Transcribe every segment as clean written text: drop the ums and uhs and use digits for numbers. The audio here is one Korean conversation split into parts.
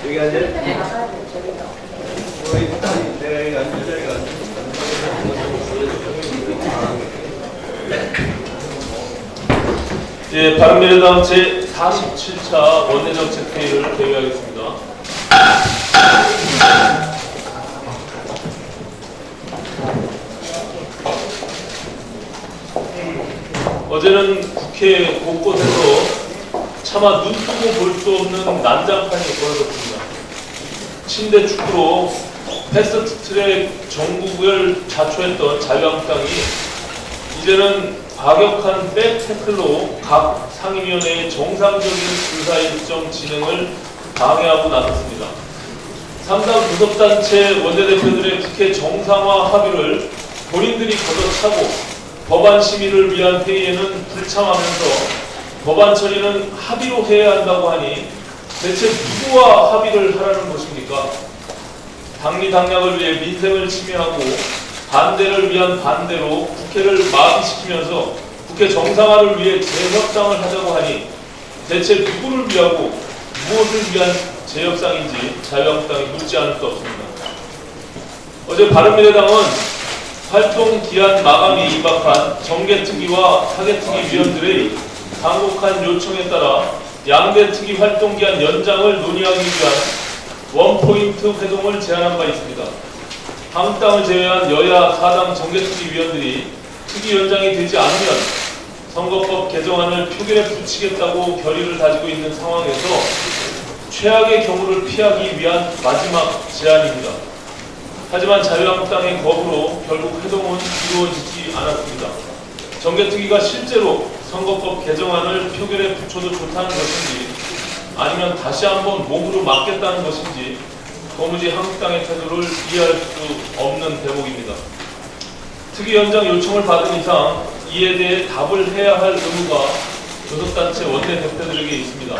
여기 앉아요? 내가 여기 앉을 자리가 예, 바른미래당 제47차 원내정책회의를 개회하겠습니다. 어제는 국회 곳곳에서 차마 눈 뜨고 볼 수 없는 난장판이 벌어졌습니다. 침대 축구로 패스트트랙 전국을 자초했던 자유한국당이 이제는 과격한 백태클로 각 상임위원회의 정상적인 의사일정 진행을 방해하고 나섰습니다. 3당 교섭단체 원내대표들의 국회 정상화 합의를 본인들이 걷어차고 법안 심의를 위한 회의에는 불참하면서 법안 처리는 합의로 해야 한다고 하니 대체 누구와 합의를 하라는 것입니까? 당리당략을 위해 민생을 침해하고 반대를 위한 반대로 국회를 마비시키면서 국회 정상화를 위해 재협상을 하자고 하니 대체 누구를 위하고 무엇을 위한 재협상인지 자유한국당이 묻지 않을 수 없습니다. 어제 바른미래당은 활동 기한 마감이 임박한 정개특위와 사개특위 위원들의 강곡한 요청에 따라 양대특위 활동 기한 연장을 논의하기 위한 원포인트 회동을 제안한 바 있습니다. 한국당을 제외한 여야 4당 정개특위 위원들이 특위 연장이 되지 않으면 선거법 개정안을 표결에 붙이겠다고 결의를 다지고 있는 상황에서 최악의 경우를 피하기 위한 마지막 제안입니다. 하지만 자유한국당의 거부로 결국 회동은 이루어지지 않았습니다. 정개특위가 실제로 선거법 개정안을 표결에 붙여도 좋다는 것인지 아니면 다시 한번 목으로 막겠다는 것인지 도무지 한국당의 태도를 이해할 수 없는 대목입니다. 특위 연장 요청을 받은 이상 이에 대해 답을 해야 할 의무가 교섭단체 원내대표들에게 있습니다.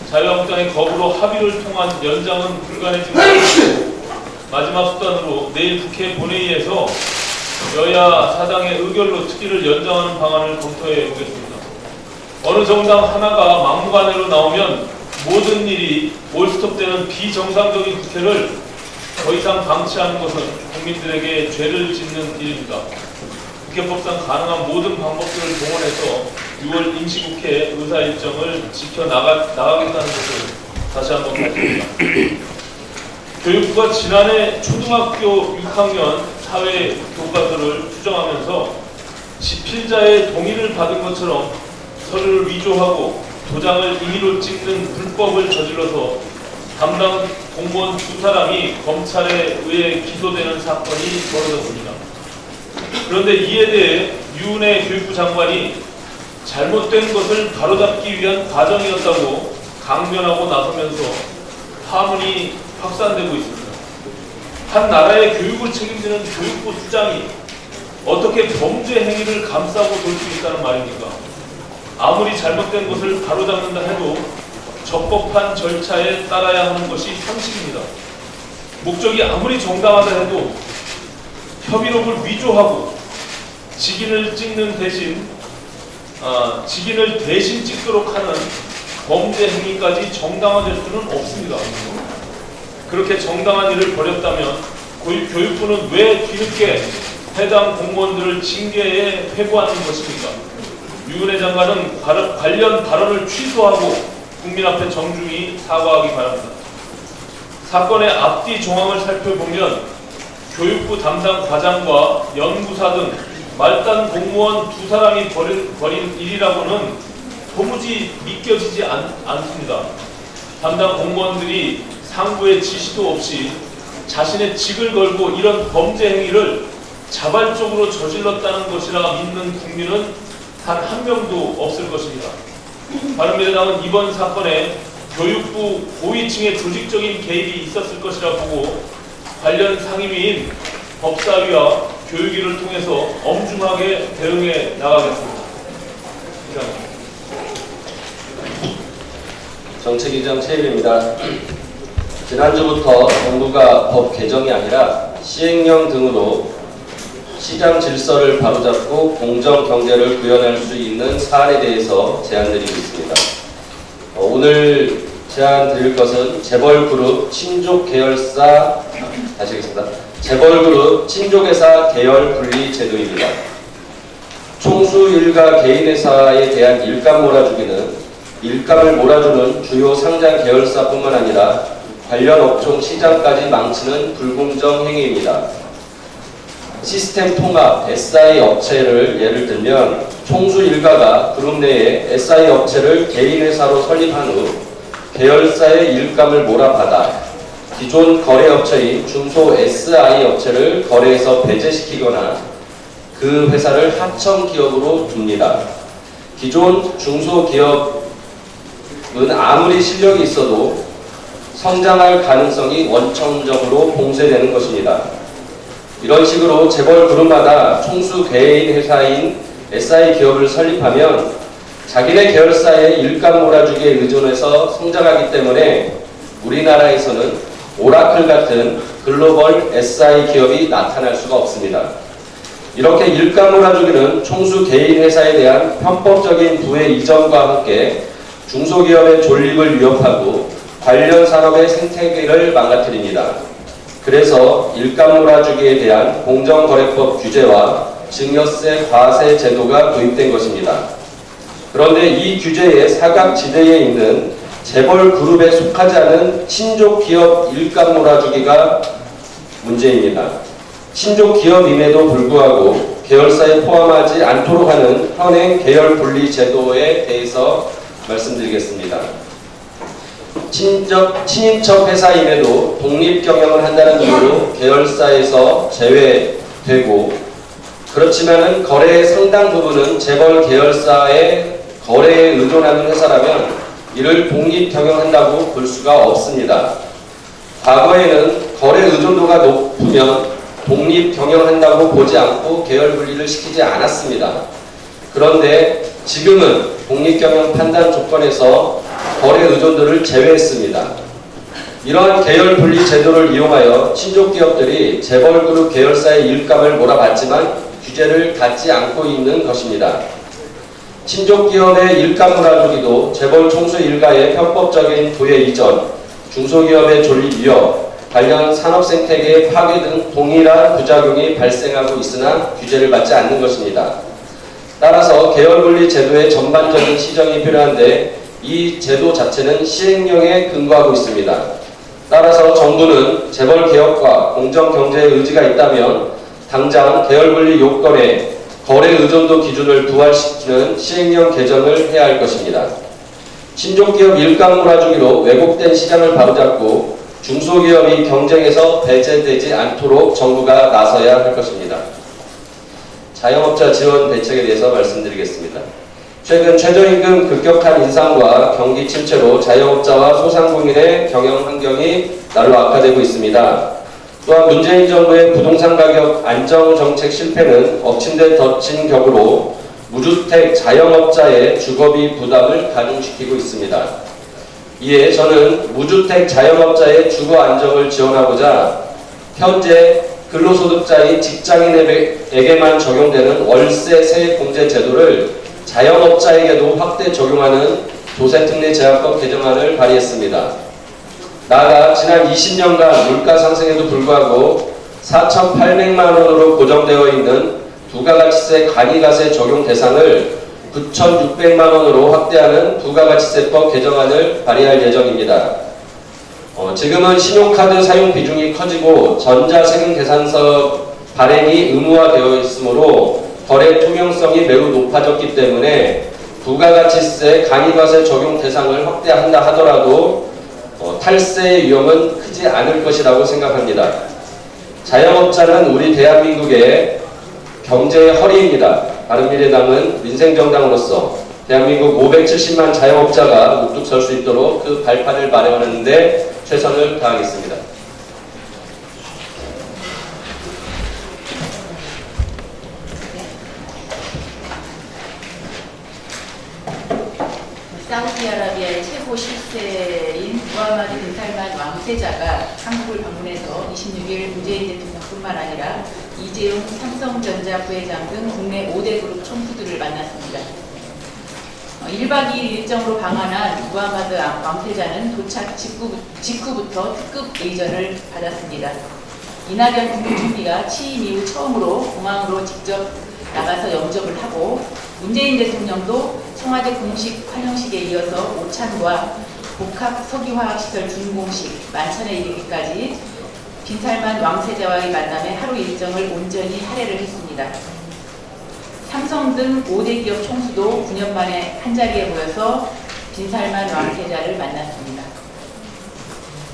자유한국당의 거부로 합의를 통한 연장은 불가능해지고 마지막 수단으로 내일 국회 본회의에서 여야 사당의 의결로 특위를 연장하는 방안을 검토해 보겠습니다. 어느 정당 하나가 막무가내로 나오면 모든 일이 몰스톱되는 비정상적인 국회를 더 이상 방치하는 것은 국민들에게 죄를 짓는 일입니다. 국회법상 가능한 모든 방법들을 동원해서 6월 임시국회 의사일정을 지켜나가겠다는 것을 다시 한번 밝힙니다. 교육부가 지난해 초등학교 6학년 사회 교과서를 수정하면서 집필자의 동의를 받은 것처럼 서류를 위조하고 도장을 임의로 찍는 불법을 저질러서 담당 공무원 2사람이 검찰에 의해 기소되는 사건이 벌어졌습니다. 그런데 이에 대해 유은혜 교육부 장관이 잘못된 것을 바로잡기 위한 과정이었다고 강변하고 나서면서 파문이 확산되고 있습니다. 한 나라의 교육을 책임지는 교육부 수장이 어떻게 범죄 행위를 감싸고 돌 수 있다는 말입니까? 아무리 잘못된 것을 바로잡는다 해도 적법한 절차에 따라야 하는 것이 상식입니다. 목적이 아무리 정당하다 해도 협의록을 위조하고 직인을 대신 찍도록 하는 범죄 행위까지 정당화될 수는 없습니다. 그렇게 정당한 일을 벌였다면 교육부는 왜 뒤늦게 해당 공무원들을 징계에 회부하는 것입니까? 유은혜 장관은 관련 발언을 취소하고 국민 앞에 정중히 사과하기 바랍니다. 사건의 앞뒤 정황을 살펴보면 교육부 담당 과장과 연구사 등 말단 공무원 2사람이 벌인 일이라고는 도무지 믿겨지지 않습니다. 담당 공무원들이 상부의 지시도 없이 자신의 직을 걸고 이런 범죄 행위를 자발적으로 저질렀다는 것이라 믿는 국민은 단 한 명도 없을 것입니다. 바른미래당은 이번 사건에 교육부 고위층의 조직적인 개입이 있었을 것이라 보고 관련 상임위인 법사위와 교육위를 통해서 엄중하게 대응해 나가겠습니다. 이상입니다. 정책위장 최일입니다. 지난주부터 정부가 법 개정이 아니라 시행령 등으로 시장 질서를 바로잡고 공정 경제를 구현할 수 있는 사안에 대해서 제안드리고 있습니다. 오늘 제안 드릴 것은 재벌그룹 친족 계열사 다시겠습니다. 재벌그룹 친족회사 계열 분리 제도입니다. 총수 일가 개인회사에 대한 일감 몰아주기는 일감을 몰아주는 주요 상장 계열사뿐만 아니라 관련 업종 시장까지 망치는 불공정 행위입니다. 시스템 통합 SI 업체를 예를 들면 총수 일가가 그룹 내에 SI 업체를 개인회사로 설립한 후 계열사의 일감을 몰아받아 기존 거래업체인 중소 SI 업체를 거래에서 배제시키거나 그 회사를 하청기업으로 둡니다. 기존 중소기업은 아무리 실력이 있어도 성장할 가능성이 원천적으로 봉쇄되는 것입니다. 이런 식으로 재벌 그룹마다 총수 개인 회사인 SI 기업을 설립하면 자기네 계열사의 일감 몰아주기에 의존해서 성장하기 때문에 우리나라에서는 오라클 같은 글로벌 SI 기업이 나타날 수가 없습니다. 이렇게 일감 몰아주기는 총수 개인 회사에 대한 편법적인 부의 이전과 함께 중소기업의 존립을 위협하고 관련 산업의 생태계를 망가뜨립니다. 그래서 일감 몰아주기에 대한 공정거래법 규제와 증여세 과세 제도가 도입된 것입니다. 그런데 이 규제의 사각지대에 있는 재벌 그룹에 속하지 않은 친족 기업 일감 몰아주기가 문제입니다. 친족 기업임에도 불구하고 계열사에 포함하지 않도록 하는 현행 계열 분리 제도에 대해서 말씀드리겠습니다. 친인척 회사임에도 독립 경영을 한다는 이유로 계열사에서 제외되고, 그렇지만은 거래의 상당 부분은 재벌 계열사의 거래에 의존하는 회사라면 이를 독립 경영한다고 볼 수가 없습니다. 과거에는 거래 의존도가 높으면 독립 경영한다고 보지 않고 계열 분리를 시키지 않았습니다. 그런데 지금은 독립 경영 판단 조건에서 거래 의존도를 제외했습니다. 이러한 계열 분리 제도를 이용하여 친족 기업들이 재벌 그룹 계열사의 일감을 몰아받지만 규제를 갖지 않고 있는 것입니다. 친족 기업의 일감 몰아주기도 재벌 총수 일가의 편법적인 부의 이전, 중소기업의 존립 위협, 관련 산업 생태계의 파괴 등 동일한 부작용이 발생하고 있으나 규제를 받지 않는 것입니다. 따라서 계열 분리 제도의 전반적인 시정이 필요한데 이 제도 자체는 시행령에 근거하고 있습니다. 따라서 정부는 재벌 개혁과 공정 경제의 의지가 있다면 당장 계열 분리 요건에 거래 의존도 기준을 부활시키는 시행령 개정을 해야 할 것입니다. 친족기업 일감 몰아주기로 왜곡된 시장을 바로잡고 중소기업이 경쟁에서 배제되지 않도록 정부가 나서야 할 것입니다. 자영업자 지원 대책에 대해서 말씀드리겠습니다. 최근 최저임금 급격한 인상과 경기 침체로 자영업자와 소상공인의 경영 환경이 날로 악화되고 있습니다. 또한 문재인 정부의 부동산 가격 안정 정책 실패는 엎친 데 덮친 격으로 무주택 자영업자의 주거비 부담을 가중시키고 있습니다. 이에 저는 무주택 자영업자의 주거 안정을 지원하고자 현재 근로소득자인 직장인에게만 적용되는 월세 세액공제 제도를 자영업자에게도 확대 적용하는 조세특례 제한법 개정안을 발의했습니다. 나아가 지난 20년간 물가 상승에도 불구하고 4,800만 원으로 고정되어 있는 부가가치세 간이가세 적용 대상을 9,600만 원으로 확대하는 부가가치세법 개정안을 발의할 예정입니다. 지금은 신용카드 사용 비중이 커지고 전자세금 계산서 발행이 의무화되어 있으므로 거래 투명성이 매우 높아졌기 때문에 부가가치세 간이가세 적용 대상을 확대한다 하더라도 탈세의 위험은 크지 않을 것이라고 생각합니다. 자영업자는 우리 대한민국의 경제의 허리입니다. 바른미래당은 민생정당으로서 대한민국 570만 자영업자가 우뚝 설 수 있도록 그 발판을 마련하는 데 최선을 다하겠습니다. 사우디아라비아의 최고 10세인 무하마드 빈 살만 왕세자가 한국을 방문해서 26일 문재인 대통령뿐만 아니라 이재용 삼성전자 부회장 등 국내 5대 그룹 총수들을 만났습니다. 1박 2일 일정으로 방한한 무하마드 왕세자는 도착 직후부터 특급 의전을 받았습니다. 이낙연 국무총리가 취임 이후 처음으로 공항으로 직접 나가서 영접을 하고 문재인 대통령도 청와대 공식 환영식에 이어서 오찬과 복합 석유화학시설 준공식 만찬에 이르기까지 빈살만 왕세자와의 만남에 하루 일정을 온전히 할애를 했습니다. 삼성 등 5대 기업 총수도 9년 만에 한자리에 모여서 빈살만 왕세자를 만났습니다.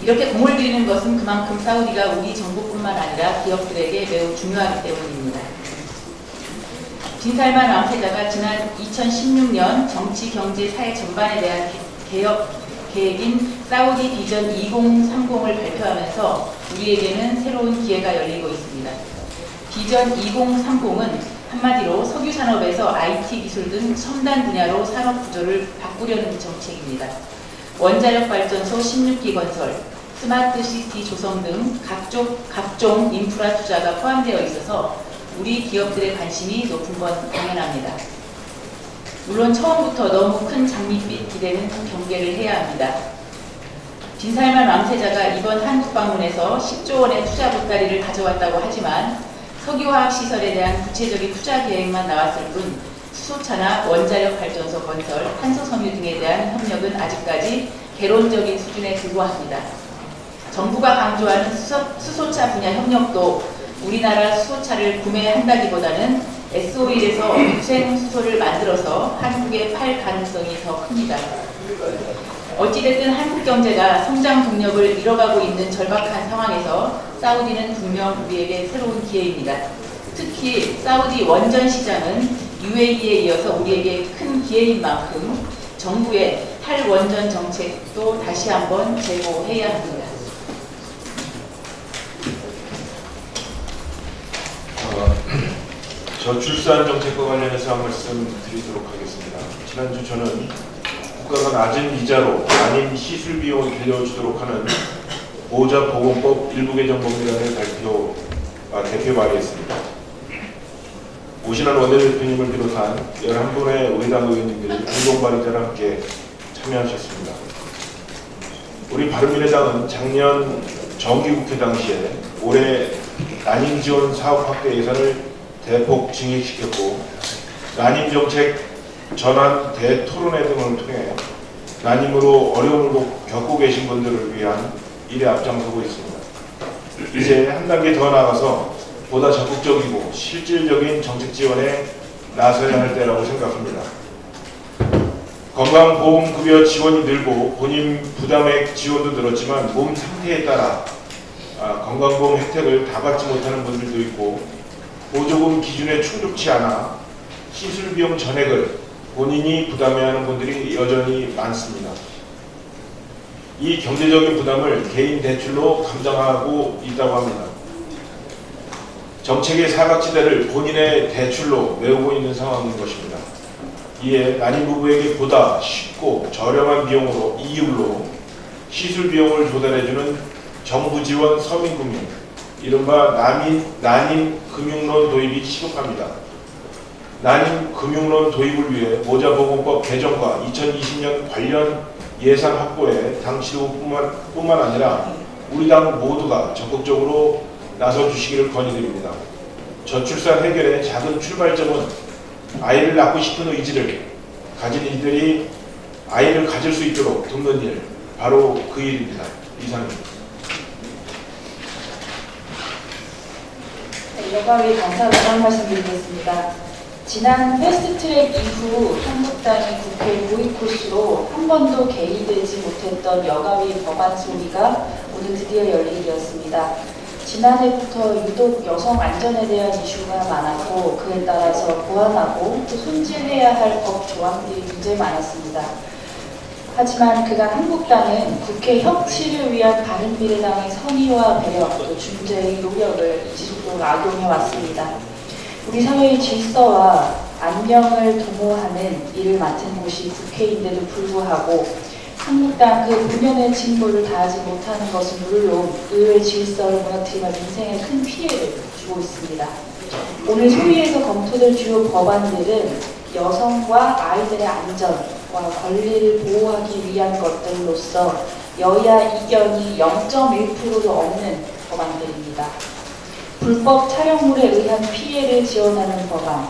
이렇게 공을 들이는 것은 그만큼 사우디가 우리 정부뿐만 아니라 기업들에게 매우 중요하기 때문입니다. 빈살만 왕세자가 지난 2016년 정치, 경제, 사회 전반에 대한 개혁 계획인 사우디 비전 2030을 발표하면서 우리에게는 새로운 기회가 열리고 있습니다. 비전 2030은 한마디로 석유 산업에서 IT 기술 등 첨단 분야로 산업 구조를 바꾸려는 정책입니다. 원자력 발전소 16기 건설, 스마트 시티 조성 등 각종 인프라 투자가 포함되어 있어서 우리 기업들의 관심이 높은 건 당연합니다. 물론 처음부터 너무 큰 장밋빛 기대는 경계를 해야 합니다. 빈살만 왕세자가 이번 한국 방문에서 10조 원의 투자 보따리를 가져왔다고 하지만 석유화학시설에 대한 구체적인 투자 계획만 나왔을 뿐 수소차나 원자력 발전소 건설, 탄소섬유 등에 대한 협력은 아직까지 개론적인 수준에 불과합니다. 정부가 강조하는 수소차 분야 협력도 우리나라 수소차를 구매한다기보다는 S-오일에서 유생 수소를 만들어서 한국에 팔 가능성이 더 큽니다. 어찌됐든 한국 경제가 성장 동력을 잃어가고 있는 절박한 상황에서 사우디는 분명 우리에게 새로운 기회입니다. 특히 사우디 원전 시장은 UAE에 이어서 우리에게 큰 기회인 만큼 정부의 탈원전 정책도 다시 한번 재고해야 합니다. 저출산 정책과 관련해서 한 말씀 드리도록 하겠습니다. 지난주 저는 국가가 낮은 이자로 난임 시술 비용을 빌려주도록 하는 보호자보건법 일부 개정 법률안을 대표 발의했습니다. 오신환 원내대표님을 비롯한 11분의 우리 당 의원님들이 공동 발의자와 함께 참여하셨습니다. 우리 바른미래당은 작년 정기국회 당시에 올해 난임 지원 사업 확대 예산을 대폭 증액시켰고 난임정책 전환 대토론회 등을 통해 난임으로 어려움을 겪고 계신 분들을 위한 일에 앞장서고 있습니다. 이제 한 단계 더 나아가서 보다 적극적이고 실질적인 정책 지원에 나서야 할 때라고 생각합니다. 건강보험급여 지원이 늘고 본인 부담액 지원도 늘었지만 몸 상태에 따라 건강보험 혜택을 다 받지 못하는 분들도 있고 보조금 기준에 충족치 않아 시술비용 전액을 본인이 부담해야 하는 분들이 여전히 많습니다. 이 경제적인 부담을 개인 대출로 감당하고 있다고 합니다. 정책의 사각지대를 본인의 대출로 메우고 있는 상황인 것입니다. 이에 난임 부부에게 보다 쉽고 저렴한 비용으로 이율로 시술 비용을 조달해주는 정부 지원 서민금융, 이른바 난임 금융론 도입이 시급합니다. 난임 금융론 도입을 위해 보호자보건법 개정과 2020년 관련 예산 확보에 당 지도부뿐만 아니라 우리 당 모두가 적극적으로 나서주시기를 건의드립니다. 저출산 해결의 작은 출발점은 아이를 낳고 싶은 의지를 가진 이들이 아이를 가질 수 있도록 돕는 일, 바로 그 일입니다. 이상입니다. 여가위 감사하다는 말씀드리겠습니다. 지난 패스트트랙 이후 한국당이 국회 보이콧으로 한 번도 개의되지 못했던 여가위 법안 소위가 오늘 드디어 열리게 되었습니다. 지난해부터 유독 여성 안전에 대한 이슈가 많았고 그에 따라서 보완하고 또 손질해야 할 법 조항들이 굉장히 많았습니다. 하지만 그간 한국당은 국회 협치를 위한 바른미래당의 선의와 배려 또 중재의 노력을 지속적으로 악용해 왔습니다. 우리 사회의 질서와 안녕을 도모하는 일을 맡은 곳이 국회인데도 불구하고 한국당 그 본연의 진보를 다하지 못하는 것은 물론 의회 질서를 무너뜨리며 민생에 큰 피해를 주고 있습니다. 오늘 소위에서 검토될 주요 법안들은 여성과 아이들의 안전, 권리를 보호하기 위한 것들로서 여야 이견이 0.1%도 없는 법안들입니다. 불법 촬영물에 의한 피해를 지원하는 법안,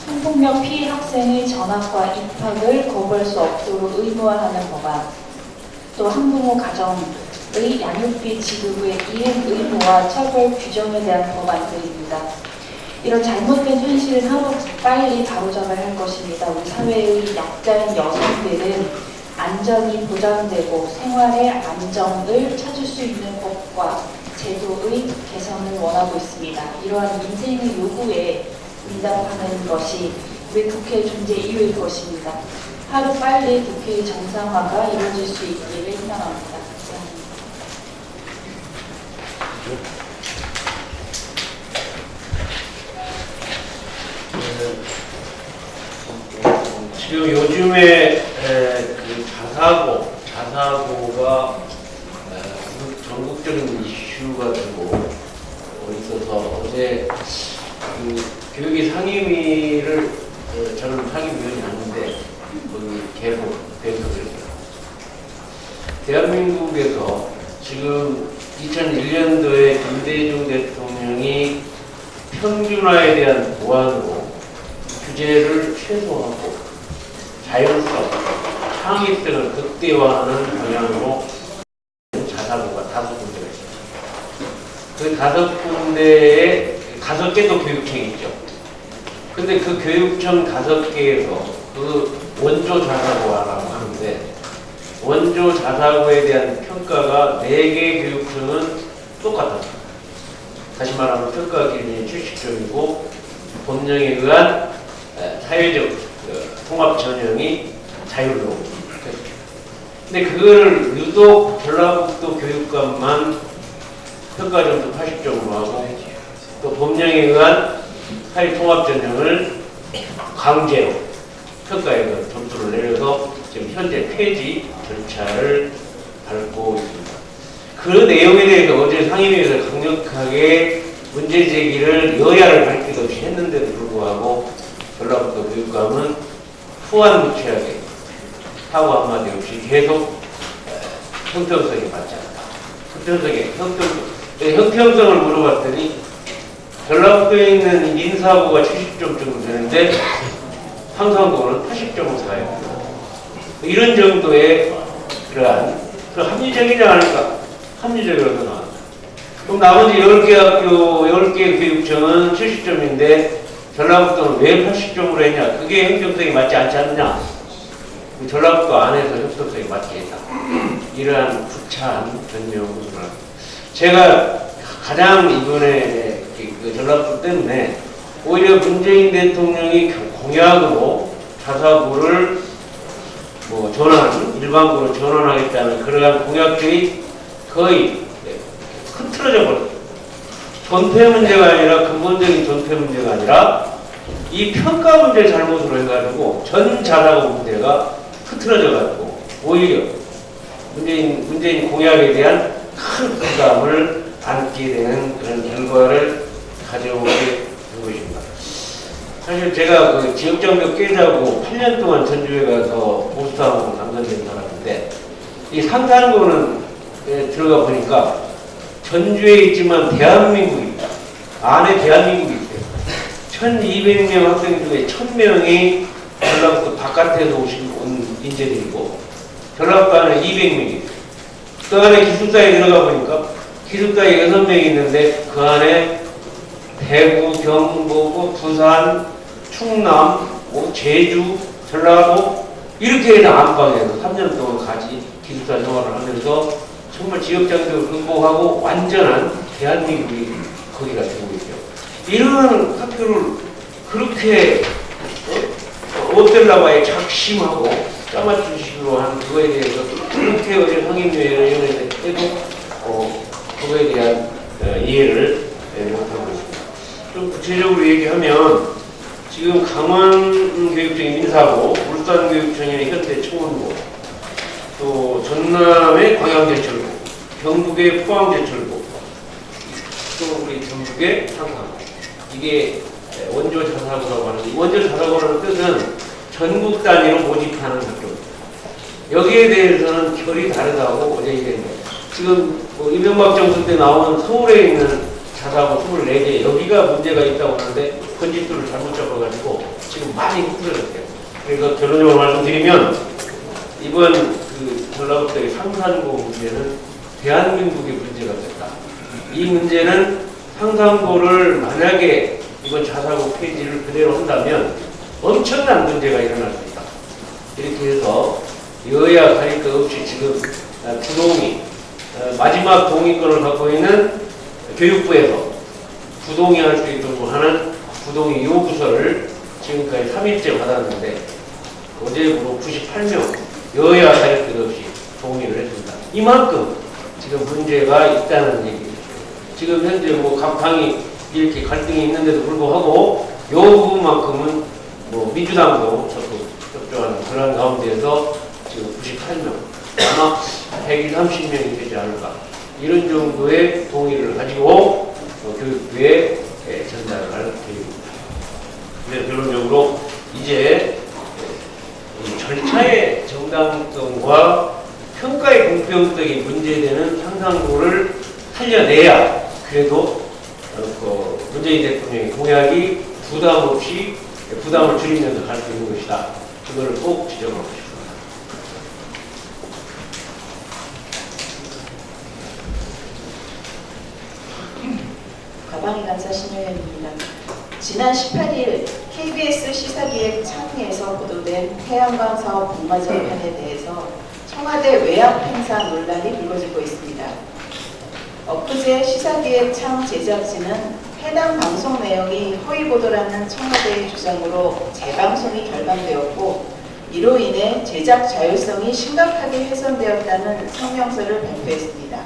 성폭력 피해 학생의 전학과 입학을 거부할 수 없도록 의무화하는 법안, 또 한부모 가정의 양육비 지급의 이행 의무화 처벌 규정에 대한 법안들입니다. 이런 잘못된 현실은 하루 빨리 바로잡아야 할 것입니다. 우리 사회의 약자인 여성들은 안전이 보장되고 생활의 안정을 찾을 수 있는 법과 제도의 개선을 원하고 있습니다. 이러한 민생의 요구에 응답하는 것이 우리 국회 존재 이유일 것입니다. 하루 빨리 국회의 정상화가 이루어질 수 있기를 희망합니다. 지금 요즘에 그 자사고가 전국적인 이슈가 되고 있어서 어제 그 교육위 상임위를 저는 상임위원이 아닌데 거기 계속 배석을 했어요. 대한민국에서 지금 2001년도에 김대중 대통령이 평준화에 대한 보완으로 규제를 최소화하고 자율성, 창의성을 극대화하는 방향으로 자사고가 5군데가 있습니다. 그 5군데에 5개도 교육청이 있죠. 근데 그 교육청 5개에서 그 원조 자사고라고 하는데 원조 자사고에 대한 평가가 4개 교육청은 똑같았습니다. 다시 말하면 평가 기준이 70점이고 법령에 의한 사회적 통합 전형이 자율로. 근데 그거를 유독 전라북도 교육감만 평가 점수 80점으로 하고 또 법령에 의한 사회 통합 전형을 강제로 평가에 의한 점수를 내려서 지금 현재 폐지 절차를 밟고 있습니다. 그 내용에 대해서 어제 상임위에서 강력하게 문제 제기를 여야를 밝힐 것 없이 했는데도 불구하고 전라북도 교육감은 후한무치하게 사고 한마디 없이 계속 형평성이 맞지 않다. 형평성을 물어봤더니 전라북도에 있는 인사고가 70점 정도 되는데 상산고는 80점을 사요. 이런 정도의 그러한 합리적이냐 하니까 합리적이라고 나왔다. 그럼 나머지 10개 학교, 10개 교육청은 70점인데 전라북도는 왜 80점으로 했냐? 그게 형평성이 맞지 않지 않느냐? 전라북도 안에서 형평성이 맞게 했다. 이러한 구차한 변명을 제가 가장 이번에 그 전라북도 때문에 오히려 문재인 대통령이 공약으로 자사고를 일반고로 전환하겠다는 그러한 공약들이 거의 흐트러져 버렸어요. 전폐 문제가 아니라 근본적인 전폐 문제가 아니라 이 평가 문제 잘못으로 해가지고 전 자사고 문제가 흐트러져가지고 오히려 문재인 공약에 대한 큰 부담을 안게 되는 그런 결과를 가져오게 된 것입니다. 사실 제가 그 지역장벽 깨자고 8년 동안 전주에 가서 보수사업으로 당선된 사람인데 이 상산고는 들어가 보니까 전주에 있지만 대한민국이 있다. 안에 대한민국이 있어요. 1200명 학생 중에 1000명이 전라북도 바깥에서 온 인재들이고 전라북도 안에 200명이 있어요. 그 안에 기숙사에 들어가 보니까 기숙사에 6명이 있는데 그 안에 대구, 경북, 부산, 충남, 제주, 전라도 이렇게 해서 안방에서 3년 동안 같이 기숙사 생활을 하면서 정말 지역장벽을 극복하고 완전한 대한민국이 거기가 되고 있죠. 이런 학교를 그렇게 롯데라바에 작심하고 짜맞추식으로 한 그거에 대해서 그렇게 어제 상임위원회를 해도 그거에 대한 이해를 못하고 있습니다. 좀 구체적으로 얘기하면 지금 강원교육청의 민사고, 울산교육청의 현대청원고, 또 전남의 광양제철고, 경북의 포항제철고, 또 우리 경북의 상산고. 이게 원조 자사고라고 하는데, 원조 자사고라는 뜻은 전국 단위로 모집하는 학교입니다. 여기에 대해서는 결이 다르다고 어제 얘기했는데 지금 뭐 이명박 정부 때 나오는 서울에 있는 자사고 24개 여기가 문제가 있다고 하는데 건집들을 잘못 잡아가지고 지금 많이 흐트러졌대요. 그래서 결론적으로 말씀드리면 이번 그 전라북도의 상산고 문제는 대한민국의 문제가 됐다. 이 문제는 상산고를 만약에 이번 자사고 폐지를 그대로 한다면 엄청난 문제가 일어날 수 있다. 이렇게 해서 여야 가릴 것 없이 지금 부동의 마지막 동의권을 갖고 있는 교육부에서 부동의할 수 있도록 하는 부동의 요구서를 지금까지 3일째 받았는데 어제부로 98명 여야 가릴 것 없이 동의를 했습니다. 이만큼 지금 문제가 있다는 얘기죠. 지금 현재 뭐 각 당이 이렇게 갈등이 있는데도 불구하고 이 부분만큼은 뭐 민주당도 적극 협조하는 그런 가운데에서 지금 98명 아마 130명이 되지 않을까 이런 정도의 동의를 가지고 교육부에 전달을 할 계획입니다. 네, 결론적으로 이제 이 절차의 정당성과 평가의 공평성이 문제되는 상상고를 살려내야 그래도 문재인 대통령의 공약이 부담을 줄이면서 갈 수 있는 것이다. 그거를 꼭 지적하고 싶습니다. 가방이 간사 신효연입니다. 지난 18일 KBS 시사기획 창에서 보도된 태양광 사업 공마전편에 대해서 청와대 외압 행사 논란이 불거지고 있습니다. 엊그제 시사기획 창 제작진은 해당 방송 내용이 허위 보도라는 청와대의 주장으로 재방송이 결방되었고 이로 인해 제작 자율성이 심각하게 훼손되었다는 성명서를 발표했습니다.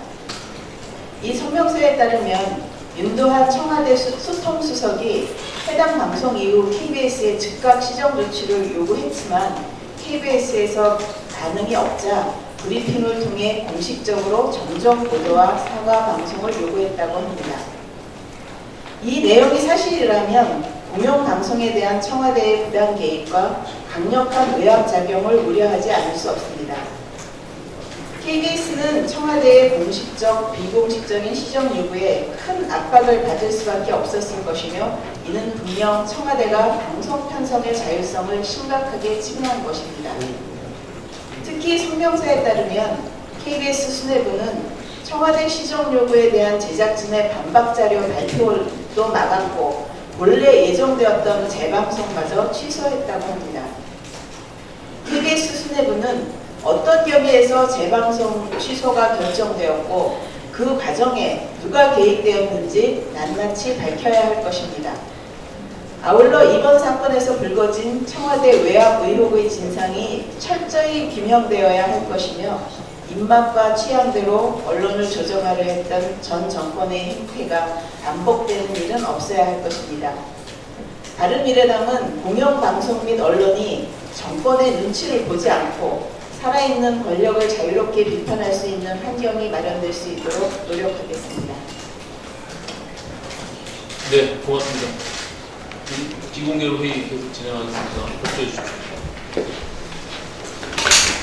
이 성명서에 따르면 윤도한 청와대 수통수석이 해당 방송 이후 KBS에 즉각 시정 조치를 요구했지만 KBS에서 반응이 없자 브리핑을 통해 공식적으로 정정 보도와 사과 방송을 요구했다고 합니다. 이 내용이 사실이라면 공영방송에 대한 청와대의 부당 개입과 강력한 외압 작용을 우려하지 않을 수 없습니다. KBS는 청와대의 공식적, 비공식적인 시정 요구에 큰 압박을 받을 수밖에 없었을 것이며 이는 분명 청와대가 방송 편성의 자율성을 심각하게 침해한 것입니다. 특히 성명서에 따르면 KBS 수뇌부는 청와대 시정 요구에 대한 제작진의 반박 자료 발표도 막았고 원래 예정되었던 재방송마저 취소했다고 합니다. KBS 수뇌부는 어떤 경위에서 재방송 취소가 결정되었고 그 과정에 누가 개입되었는지 낱낱이 밝혀야 할 것입니다. 아울러 이번 사건에서 불거진 청와대 외압 의혹의 진상이 철저히 규명되어야 할 것이며 입맛과 취향대로 언론을 조정하려 했던 전 정권의 행태가 반복되는 일은 없어야 할 것입니다. 바른미래당은 공영방송 및 언론이 정권의 눈치를 보지 않고 살아있는 권력을 자유롭게 비판할 수 있는 환경이 마련될 수 있도록 노력하겠습니다. 네, 고맙습니다. 비공개로 회의 계속 진행하겠습니다. 협조해 주십시오.